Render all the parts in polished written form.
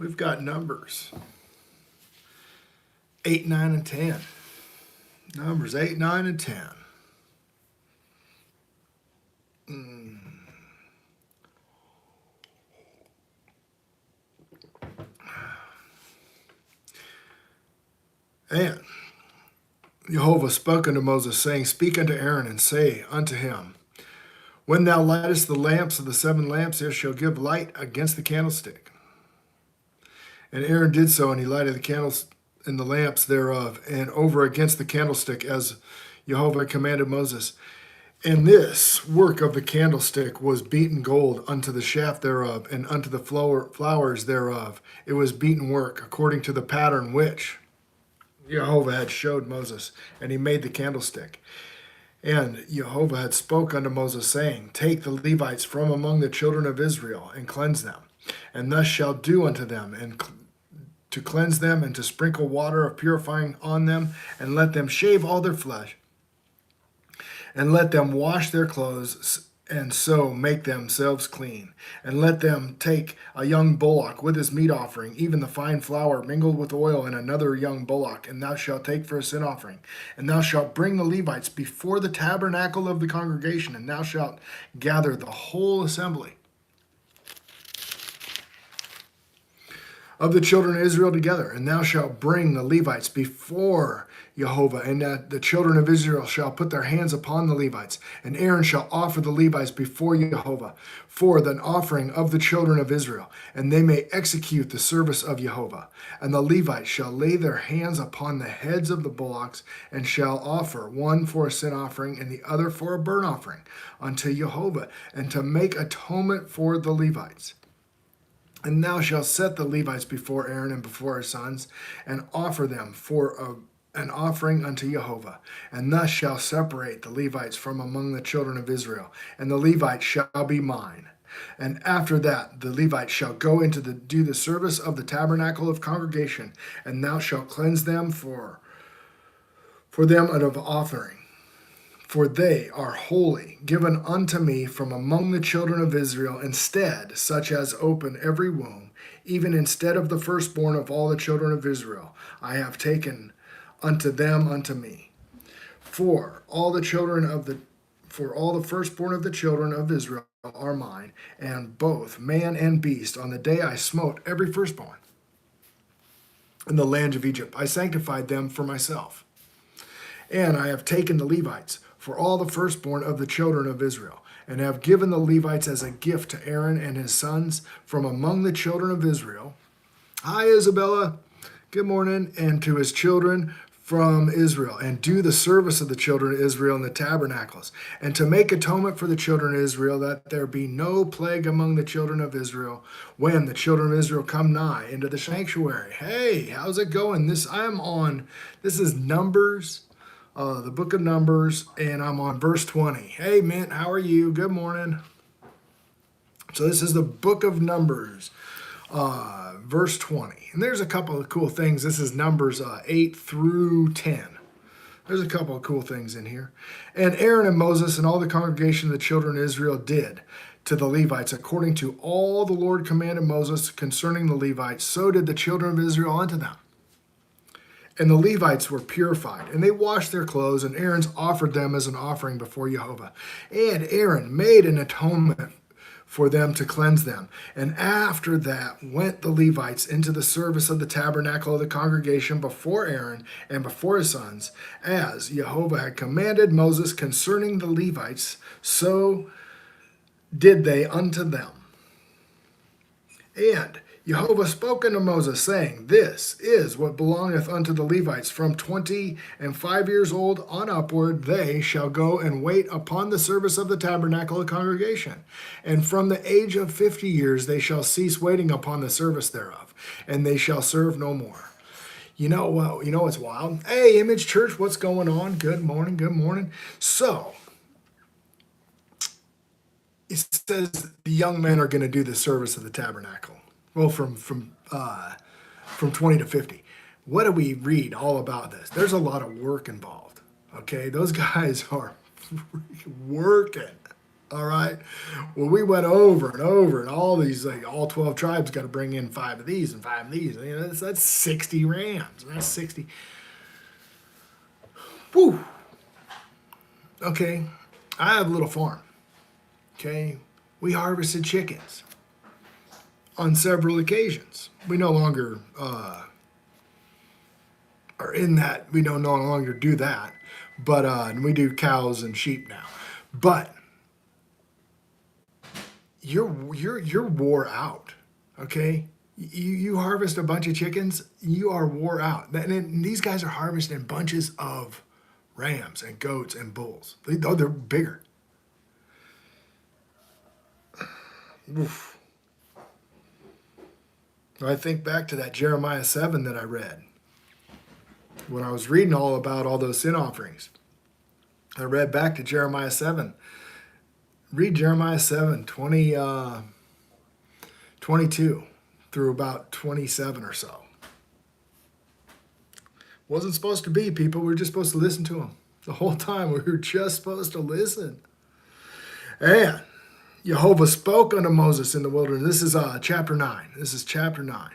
We've got Numbers 8, 9, and 10. Numbers 8, 9, and 10. And Jehovah spoke unto Moses, saying, Speak unto Aaron, and say unto him, When thou lightest the lamps of the 7 lamps, there shall give light against the candlestick. And Aaron did so, and he lighted the candles and the lamps thereof, and over against the candlestick, as Jehovah commanded Moses. And this work of the candlestick was beaten gold unto the shaft thereof, and unto the flowers thereof. It was beaten work, according to the pattern which Jehovah had showed Moses, and he made the candlestick. And Jehovah had spoke unto Moses, saying, Take the Levites from among the children of Israel, and cleanse them. And thus shalt do unto them, and to cleanse them, and to sprinkle water of purifying on them, and let them shave all their flesh, and let them wash their clothes, and so make themselves clean. And let them take a young bullock with his meat offering, even the fine flour mingled with oil, and another young bullock, and thou shalt take for a sin offering. And thou shalt bring the Levites before the tabernacle of the congregation, and thou shalt gather the whole assembly of the children of Israel together, and thou shalt bring the Levites before Jehovah, and that the children of Israel shall put their hands upon the Levites, and Aaron shall offer the Levites before Jehovah for the offering of the children of Israel, and they may execute the service of Jehovah. And the Levites shall lay their hands upon the heads of the bullocks, and shall offer one for a sin offering, and the other for a burnt offering unto Jehovah, and to make atonement for the Levites. And thou shalt set the Levites before Aaron and before his sons, and offer them for an offering unto Jehovah. And thus shall separate the Levites from among the children of Israel, and the Levites shall be mine. And after that the Levites shall go into do the service of the tabernacle of congregation, and thou shalt cleanse them for them out of offering. For they are holy, given unto me from among the children of Israel, instead such as open every womb, even instead of the firstborn of all the children of Israel, I have taken unto them unto me. For all the firstborn of the children of Israel are mine, and both man and beast, on the day I smote every firstborn in the land of Egypt. I sanctified them for myself. And I have taken the Levites for all the firstborn of the children of Israel, and have given the Levites as a gift to Aaron and his sons from among the children of Israel. Hi, Isabella. Good morning. And to his children from Israel, and do the service of the children of Israel in the tabernacles, and to make atonement for the children of Israel, that there be no plague among the children of Israel when the children of Israel come nigh into the sanctuary. Hey, how's it going? This is Numbers, the book of Numbers, and I'm on verse 20. Hey, Mint, how are you? Good morning. So this is the book of Numbers, verse 20. And there's a couple of cool things. This is Numbers 8 through 10. There's a couple of cool things in here. And Aaron and Moses and all the congregation of the children of Israel did to the Levites, according to all the Lord commanded Moses concerning the Levites, so did the children of Israel unto them. And the Levites were purified, and they washed their clothes, and Aaron offered them as an offering before Jehovah. And Aaron made an atonement for them to cleanse them. And after that went the Levites into the service of the tabernacle of the congregation before Aaron and before his sons, as Jehovah had commanded Moses concerning the Levites, so did they unto them. And Jehovah spoke unto Moses, saying, This is what belongeth unto the Levites. From 25 years old on upward, they shall go and wait upon the service of the tabernacle of congregation. And from the age of 50 years, they shall cease waiting upon the service thereof, and they shall serve no more. You know what's wild? Hey, Image Church, what's going on? Good morning, good morning. So, it says the young men are going to do the service of the tabernacle. Well, from 20 to 50. What do we read all about this? There's a lot of work involved. Okay, those guys are working. All right. Well, we went over and over, and all these, like, all 12 tribes got to bring in 5 of these and 5 of these. You know, that's 60 rams. That's 60. Whew. Okay. I have a little farm. Okay. We harvested chickens on several occasions. We no longer are in that. We don't no longer do that. But we do cows and sheep now. But you're wore out. Okay, you harvest a bunch of chickens, you are wore out. And these guys are harvesting bunches of rams and goats and bulls. They're bigger. Oof. I think back to that Jeremiah 7 that I read when I was reading all about all those sin offerings. I read back to Jeremiah 7. Read Jeremiah 7, 22 through about 27 or so. Wasn't supposed to be, people. We were just supposed to listen to him. The whole time we were just supposed to listen. And Jehovah spoke unto Moses in the wilderness. This is chapter 9. This is chapter 9.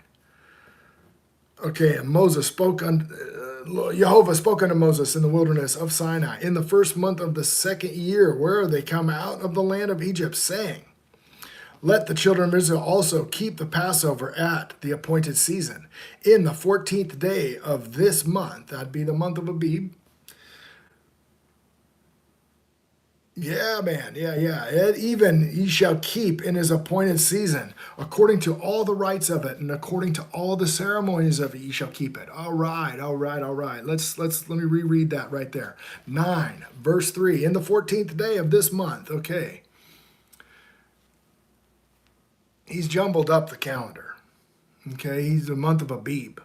Okay, and Jehovah spoke unto Moses in the wilderness of Sinai in the first month of the second year, where they come out of the land of Egypt, saying, let the children of Israel also keep the Passover at the appointed season. In the 14th day of this month, that'd be the month of Abib. Yeah, man. Yeah. Even ye shall keep in his appointed season, according to all the rites of it, and according to all the ceremonies of it, ye shall keep it. All right. Let me reread that right there. 9, verse 3. In the 14th day of this month. Okay. He's jumbled up the calendar. Okay, he's the month of Abib.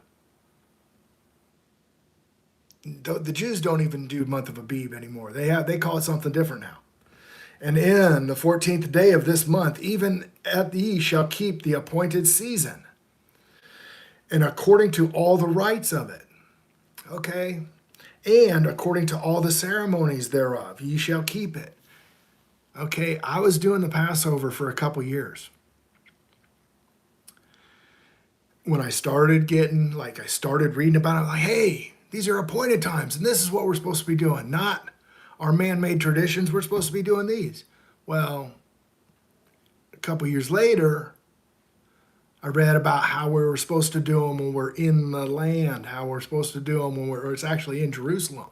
The Jews don't even do month of Abib anymore. They call it something different now. And in the 14th day of this month, even at ye shall keep the appointed season, and according to all the rites of it. Okay, and according to all the ceremonies thereof, ye shall keep it. Okay, I was doing the Passover for a couple years. When I started I started reading about it, like, hey, these are appointed times, and this is what we're supposed to be doing, not our man-made traditions. We're supposed to be doing these. Well, a couple years later, I read about how we were supposed to do them when we're in the land, how we're supposed to do them when it's actually in Jerusalem.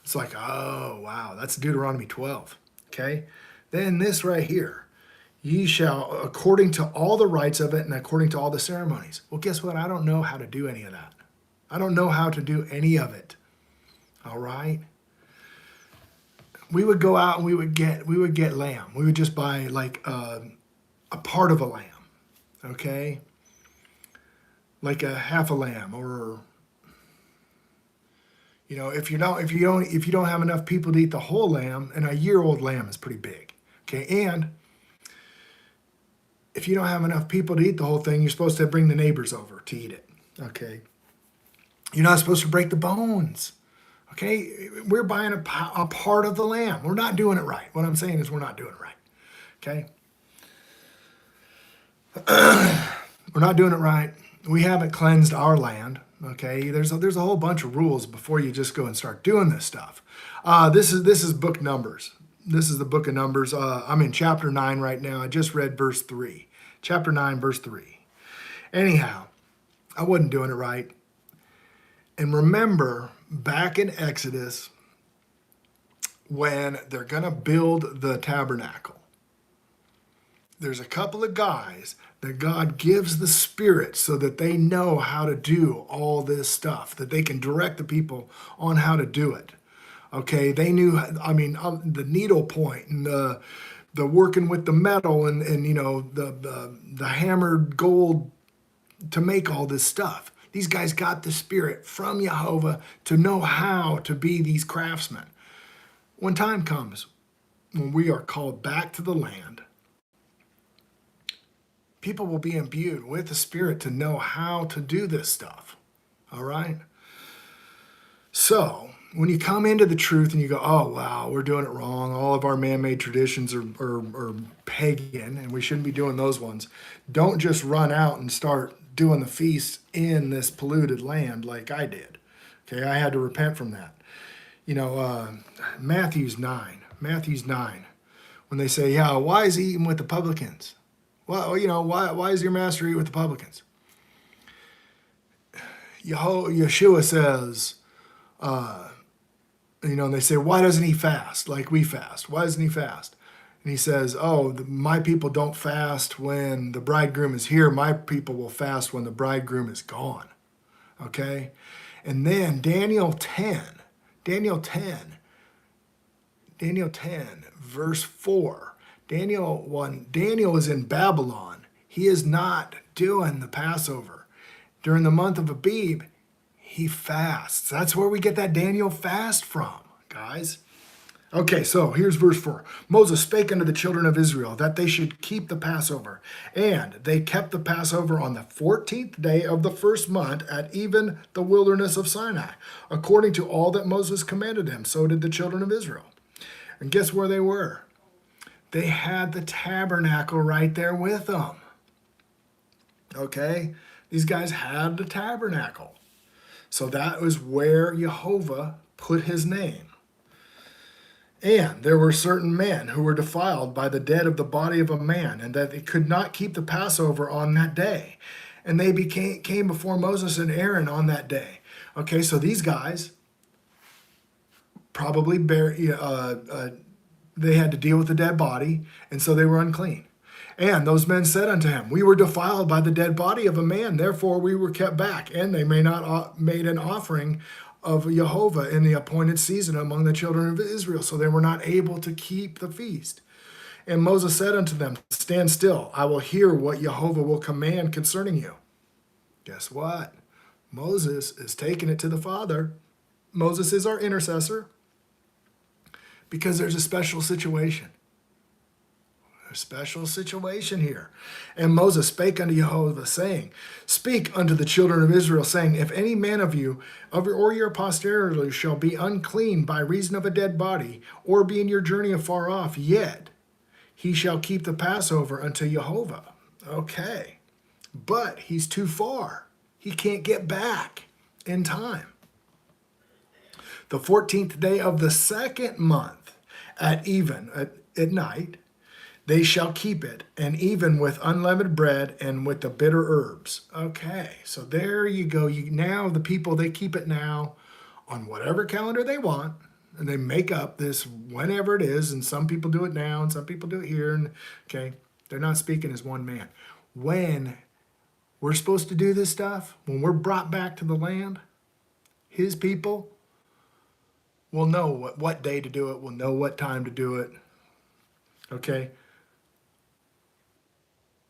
It's like, oh, wow, that's Deuteronomy 12, okay? Then this right here. Ye shall, according to all the rites of it and according to all the ceremonies. Well, guess what? I don't know how to do any of that. I don't know how to do any of it. All right? We would go out and we would get lamb. We would just buy like a part of a lamb, okay? Like a half a lamb, or if you don't have enough people to eat the whole lamb, and a year-old lamb is pretty big, okay? And if you don't have enough people to eat the whole thing, you're supposed to bring the neighbors over to eat it, okay? You're not supposed to break the bones, okay? We're buying a part of the lamb. We're not doing it right. What I'm saying is we're not doing it right, okay? We're not doing it right. We haven't cleansed our land, okay? There's a whole bunch of rules before you just go and start doing this stuff. This is book Numbers. This is the book of Numbers. I'm in chapter 9 right now. I just read verse 3. Chapter 9, verse 3. Anyhow, I wasn't doing it right. And remember, back in Exodus, when they're going to build the tabernacle, there's a couple of guys that God gives the Spirit so that they know how to do all this stuff, that they can direct the people on how to do it. Okay, they knew, the needle point and the working with the metal and the hammered gold to make all this stuff. These guys got the Spirit from Jehovah to know how to be these craftsmen. When time comes, when we are called back to the land, people will be imbued with the Spirit to know how to do this stuff. All right? So, when you come into the truth and you go, oh, wow, we're doing it wrong. All of our man-made traditions are pagan and we shouldn't be doing those ones. Don't just run out and start doing the feast in this polluted land like I did. Okay, I had to repent from that. You know, Matthew's 9, when they say, yeah, why is he eating with the publicans? Well, you know, why is your master eat with the publicans? Yeshua says, you know, and they say, why doesn't he fast like we fast? Why doesn't he fast? And he says, oh, my people don't fast when the bridegroom is here. My people will fast when the bridegroom is gone. Okay? And then Daniel 10, verse 4. Daniel is in Babylon. He is not doing the Passover. During the month of Abib, he fasts. That's where we get that Daniel fast from, guys. Okay, so here's verse 4. Moses spake unto the children of Israel that they should keep the Passover. And they kept the Passover on the 14th day of the first month at even the wilderness of Sinai. According to all that Moses commanded them, so did the children of Israel. And guess where they were? They had the tabernacle right there with them. Okay? These guys had the tabernacle. So that was where Jehovah put his name. And there were certain men who were defiled by the dead of the body of a man, and that they could not keep the Passover on that day. And they came before Moses and Aaron on that day. Okay, so these guys probably they had to deal with the dead body, and so they were unclean. And those men said unto him, we were defiled by the dead body of a man, therefore we were kept back. And they made an offering of Jehovah in the appointed season among the children of Israel. So they were not able to keep the feast. And Moses said unto them, stand still, I will hear what Jehovah will command concerning you. Guess what? Moses is taking it to the Father. Moses is our intercessor because there's a special situation. A special situation here. And Moses spake unto Jehovah, saying, speak unto the children of Israel, saying, if any man of you or your posterity shall be unclean by reason of a dead body, or be in your journey afar off, yet he shall keep the Passover unto Jehovah. Okay. But he's too far. He can't get back in time. The 14th day of the second month at night, they shall keep it, and even with unleavened bread and with the bitter herbs. Okay, so there you go. Now the people, they keep it now on whatever calendar they want, and they make up this whenever it is, and some people do it now, and some people do it here, and okay, they're not speaking as one man. When we're supposed to do this stuff, when we're brought back to the land, his people will know what day to do it, will know what time to do it, okay?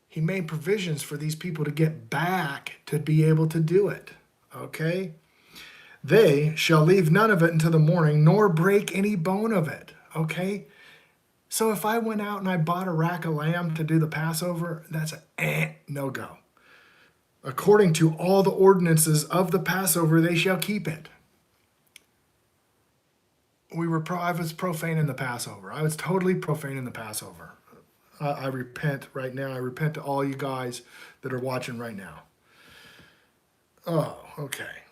He made provisions for these people to get back to be able to do it, okay? They shall leave none of it until the morning, nor break any bone of it, okay? So if I went out and I bought a rack of lamb to do the Passover, that's a no-go. According to all the ordinances of the Passover, they shall keep it. I was profane in the Passover. I was totally profane in the Passover. I repent right now. I repent to all you guys that are watching right now. Oh, okay.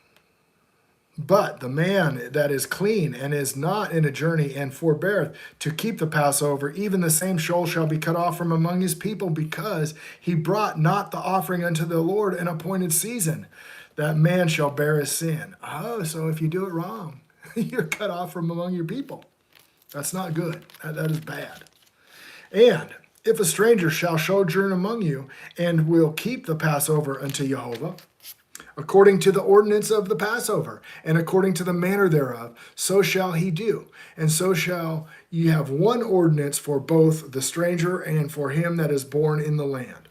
But the man that is clean and is not in a journey and forbeareth to keep the Passover, even the same soul shall be cut off from among his people, because he brought not the offering unto the Lord in appointed season. That man shall bear his sin. Oh, so if you do it wrong, you're cut off from among your people. That's not good. That is bad. And if a stranger shall sojourn among you, and will keep the Passover unto Jehovah, according to the ordinance of the Passover, and according to the manner thereof, so shall he do. And so shall ye have one ordinance for both the stranger and for him that is born in the land.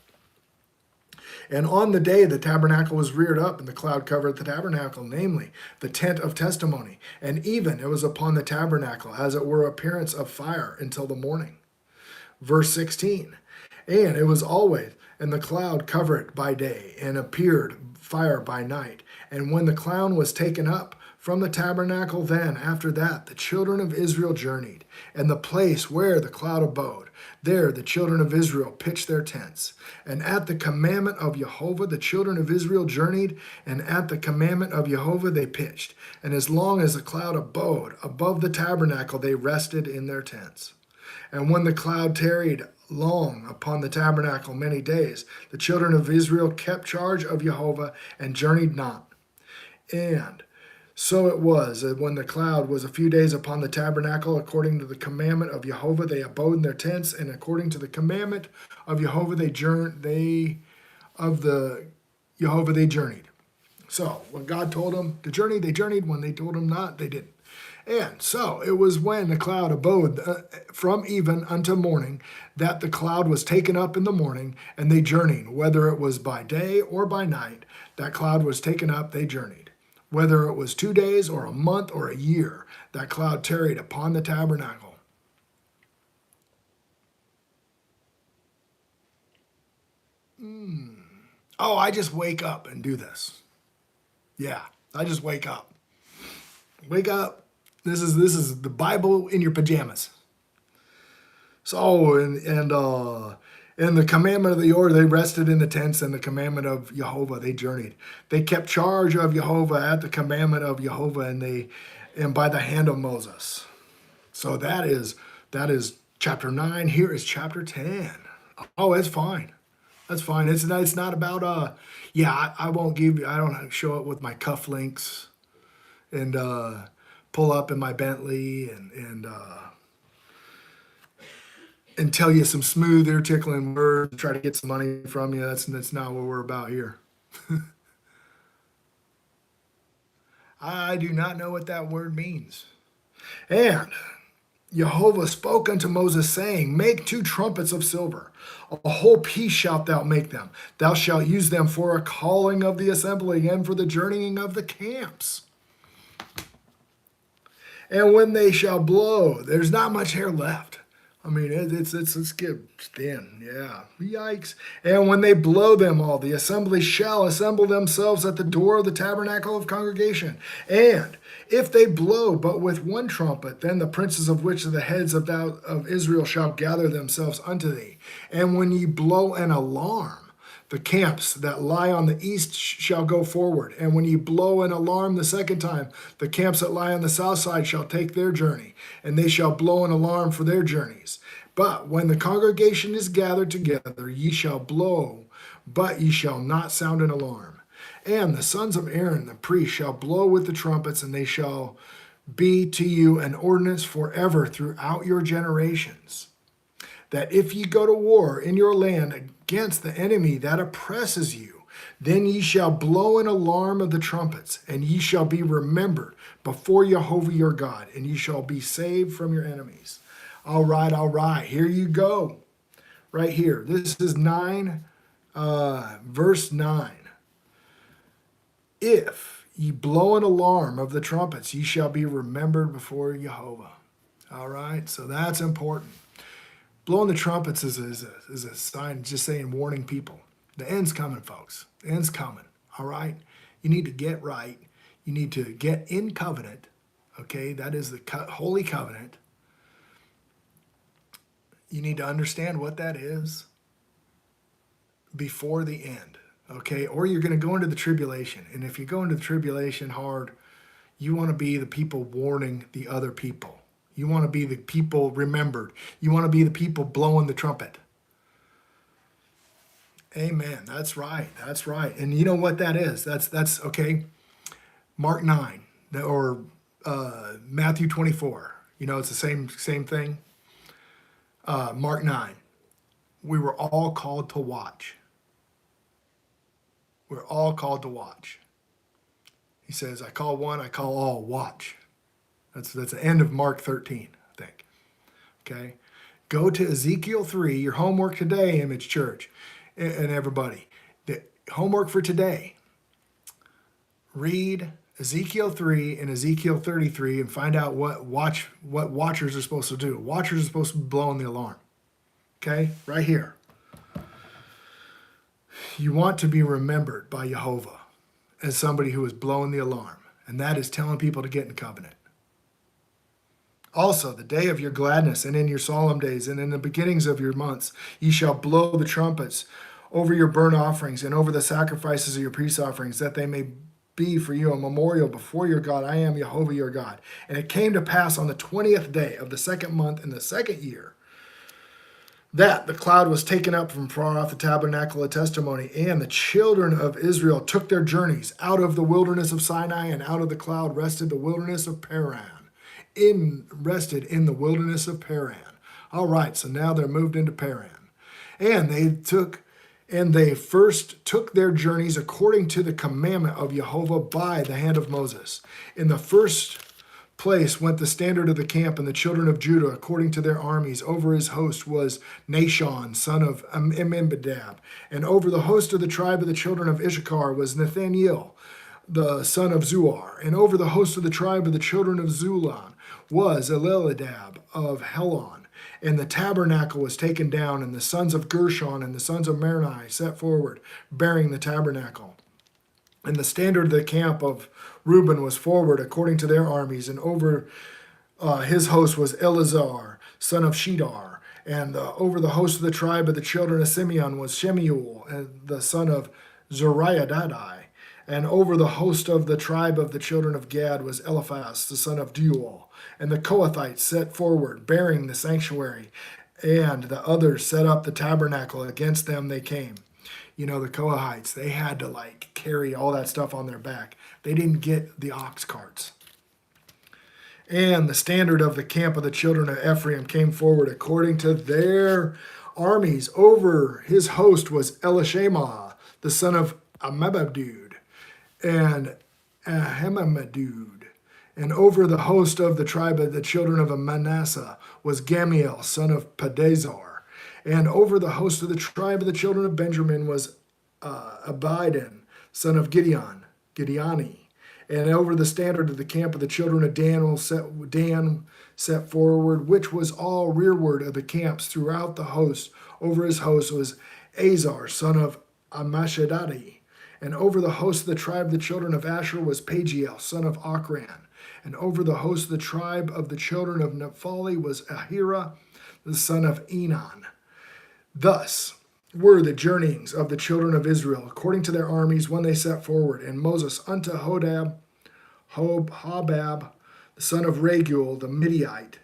And on the day the tabernacle was reared up, and the cloud covered the tabernacle, namely the tent of testimony. And even it was upon the tabernacle, as it were appearance of fire, until the morning. Verse 16, and it was always, and the cloud covered by day, and appeared fire by night. And when the cloud was taken up From the tabernacle then, after that, the children of Israel journeyed, and the place where the cloud abode, there the children of Israel pitched their tents. And at the commandment of Jehovah, the children of Israel journeyed, and at the commandment of Jehovah they pitched. And as long as the cloud abode above the tabernacle, they rested in their tents. And when the cloud tarried long upon the tabernacle many days, the children of Israel kept charge of Jehovah and journeyed not. And so it was that when the cloud was a few days upon the tabernacle, according to the commandment of Jehovah, they abode in their tents, and according to the commandment of Jehovah, they journeyed. So when God told them to journey, they journeyed. When they told them not, they didn't. And so it was when the cloud abode from even unto morning, that the cloud was taken up in the morning, and they journeyed. Whether it was by day or by night, that cloud was taken up, they journeyed. Whether it was 2 days or a month or a year, that cloud tarried upon the tabernacle. Oh, I just wake up and do this. Yeah, I just wake up. Wake up. This is the Bible in your pajamas. So and the commandment of the Lord, they rested in the tents, and the commandment of Jehovah, they journeyed. They kept charge of Jehovah at the commandment of Jehovah, and by the hand of Moses. So that is chapter 9. Here is chapter 10. Oh, it's fine. That's fine. It's not about I won't give you. I don't show up with my cufflinks and pull up in my Bentley and tell you some smooth, ear tickling words, try to get some money from you. That's not what we're about here. I do not know what that word means. And Jehovah spoke unto Moses, saying, Make 2 trumpets of silver. A whole piece shalt thou make them. Thou shalt use them for a calling of the assembly and for the journeying of the camps. And when they shall blow, there's not much hair left. I mean, it's get thin. Yeah. Yikes. And when they blow them all, the assembly shall assemble themselves at the door of the tabernacle of congregation. And if they blow but with 1 trumpet, then the princes of which are the heads of Israel shall gather themselves unto thee. And when ye blow an alarm, the camps that lie on the east shall go forward. And when ye blow an alarm the second time, the camps that lie on the south side shall take their journey, and they shall blow an alarm for their journeys. But when the congregation is gathered together, ye shall blow, but ye shall not sound an alarm. And the sons of Aaron, the priest, shall blow with the trumpets, and they shall be to you an ordinance forever throughout your generations, that if ye go to war in your land against the enemy that oppresses you, then ye shall blow an alarm of the trumpets, and ye shall be remembered before Jehovah your God, and ye shall be saved from your enemies. All right. Here you go. Right here. This is 9, verse 9. If ye blow an alarm of the trumpets, ye shall be remembered before Jehovah. All right, so that's important. Blowing the trumpets is a sign, just saying, warning people. The end's coming, folks. The end's coming, all right? You need to get right. You need to get in covenant, okay? That is the holy covenant. You need to understand what that is before the end, okay? Or you're going to go into the tribulation. And if you go into the tribulation hard, you want to be the people warning the other people. You want to be the people remembered. You want to be the people blowing the trumpet. Amen. That's right. That's right. And you know what that is? That's okay. Mark 9 or Matthew 24. You know, it's the same thing. Mark 9. We were all called to watch. We're all called to watch. He says, I call one, I call all, watch. That's the end of Mark 13, I think. Okay? Go to Ezekiel 3, your homework today, Image Church, and everybody. The homework for today. Read Ezekiel 3 and Ezekiel 33 and find out what watchers are supposed to do. Watchers are supposed to be blowing the alarm. Okay? Right here. You want to be remembered by Jehovah as somebody who is blowing the alarm. And that is telling people to get in covenant. Also, the day of your gladness, and in your solemn days, and in the beginnings of your months, ye shall blow the trumpets over your burnt offerings and over the sacrifices of your peace offerings, that they may be for you a memorial before your God. I am Jehovah your God. And it came to pass on the 20th day of the second month in the second year, that the cloud was taken up from far off the tabernacle of testimony, and the children of Israel took their journeys out of the wilderness of Sinai, and out of the cloud rested the wilderness of Paran. Rested in the wilderness of Paran. All right, so now they're moved into Paran. And they first took their journeys according to the commandment of Jehovah by the hand of Moses. In the first place went the standard of the camp, and the children of Judah according to their armies. Over his host was Nashon, son of Amminadab. And over the host of the tribe of the children of Issachar was Nathaniel, the son of Zuar. And over the host of the tribe of the children of Zulon was Elidab of Helon. And the tabernacle was taken down, and the sons of Gershon and the sons of Merari set forward, bearing the tabernacle. And the standard of the camp of Reuben was forward according to their armies, and over his host was Eleazar, son of Shedar. And over the host of the tribe of the children of Simeon was Shemuel, the son of Zuriadadai. And over the host of the tribe of the children of Gad was Eliphaz, the son of Deuel. And the Kohathites set forward, bearing the sanctuary, and the others set up the tabernacle. Against them they came. You know, the Kohathites, they had to carry all that stuff on their back. They didn't get the ox carts. And the standard of the camp of the children of Ephraim came forward according to their armies. Over his host was Elishama, the son of Amabadud, and Ahimamadud. And over the host of the tribe of the children of Manasseh was Gamiel, son of Pedazar. And over the host of the tribe of the children of Benjamin was Abidan, son of Gideoni. And over the standard of the camp of the children of Dan set forward, which was all rearward of the camps throughout the host. Over his host was Azar, son of Amashadai. And over the host of the tribe of the children of Asher was Pagiel, son of Ochran. And over the host of the tribe of the children of Naphtali was Ahira, the son of Enan. Thus were the journeyings of the children of Israel, according to their armies, when they set forward. And Moses unto Hobab, the son of Raguel, the Midianite,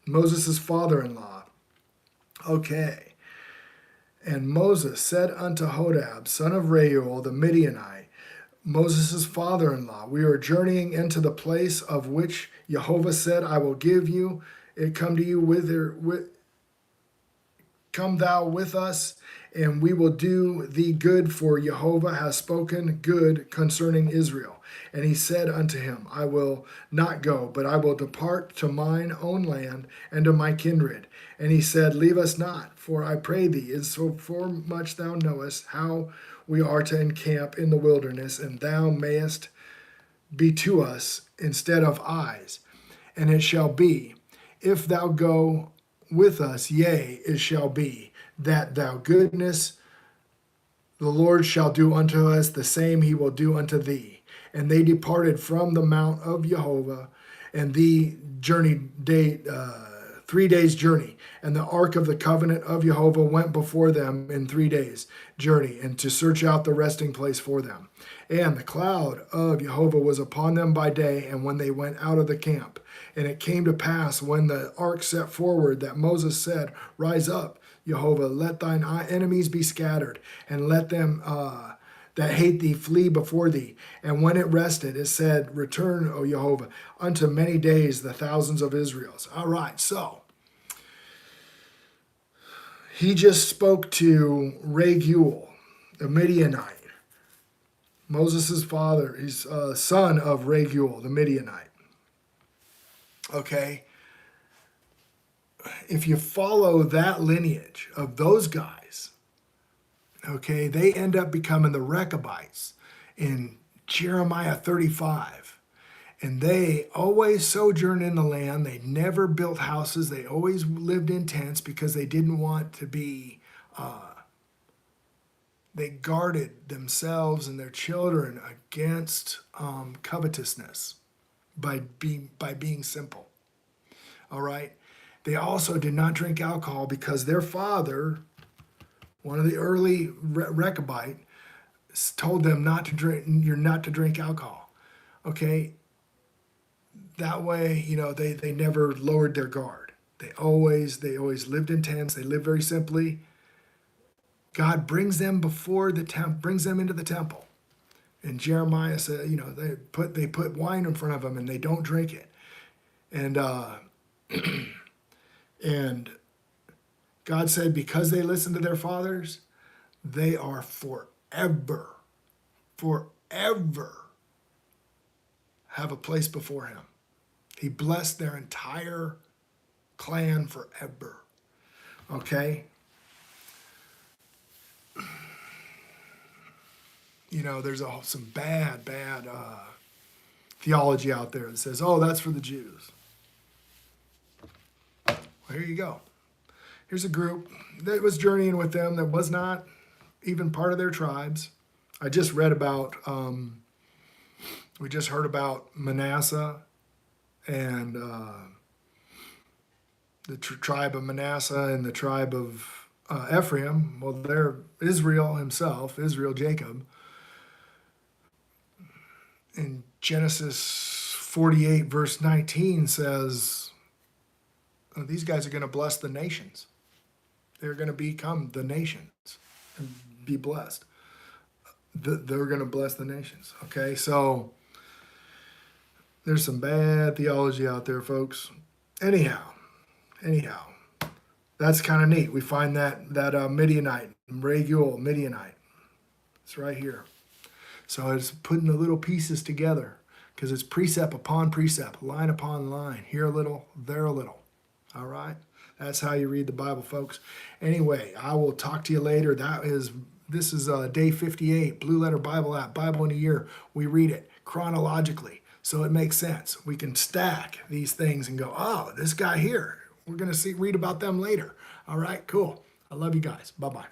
Moses' father-in-law. Okay. And Moses said unto Hobab, son of Reuel, the Midianite, Moses' father-in-law, we are journeying into the place of which Jehovah said, I will give you it. Come thou with us, and we will do thee good, for Jehovah has spoken good concerning Israel. And he said unto him, I will not go, but I will depart to mine own land and to my kindred. And he said, leave us not, for I pray thee, and so for much thou knowest how we are to encamp in the wilderness, and thou mayest be to us instead of eyes. And it shall be, if thou go with us, yea, it shall be, that thou goodness the Lord shall do unto us, the same he will do unto thee. And they departed from the mount of Jehovah, and the journey 3 days' journey. And the ark of the covenant of Jehovah went before them in 3 days' journey, and to search out the resting place for them. And the cloud of Jehovah was upon them by day, and when they went out of the camp. And it came to pass, when the ark set forward, that Moses said, rise up, Jehovah, let thine enemies be scattered, and let them that hate thee flee before thee. And when it rested, it said, return, O Jehovah, unto many days the thousands of Israel's. All right, so he just spoke to Raguel, the Midianite, Moses' father. He's son of Raguel, the Midianite. Okay? If you follow that lineage of those guys, okay, they end up becoming the Rechabites in Jeremiah 35. And they always sojourned in the land. They never built houses. They always lived in tents because they didn't want to be, they guarded themselves and their children against covetousness by being simple. All right. They also did not drink alcohol because their father, one of the early Rechabite, told them not to drink. You're not to drink alcohol. Okay. That way, they never lowered their guard. They always lived in tents. They lived very simply. God brings them before the brings them into the temple. And Jeremiah said, they put wine in front of them and they don't drink it. And and God said, because they listened to their fathers, they are forever have a place before him. He blessed their entire clan forever. Okay? There's some bad theology out there that says, oh, that's for the Jews. Well, here you go. Here's a group that was journeying with them that was not even part of their tribes. I just read about, we just heard about Manasseh and the tribe of Manasseh and the tribe of Ephraim. Well, they're Israel himself, Israel, Jacob. In Genesis 48, verse 19 says, these guys are going to bless the nations. They're going to become the nations and be blessed. They're going to bless the nations. Okay, so there's some bad theology out there, folks. Anyhow, that's kind of neat. We find that Midianite, Raguel Midianite. It's right here. So it's putting the little pieces together because it's precept upon precept, line upon line. Here a little, there a little. All right? That's how you read the Bible, folks. Anyway, I will talk to you later. This is day 58, Blue Letter Bible app, Bible in a Year. We read it chronologically, so it makes sense. We can stack these things and go, oh, this guy here, we're going to read about them later. All right, cool. I love you guys. Bye-bye.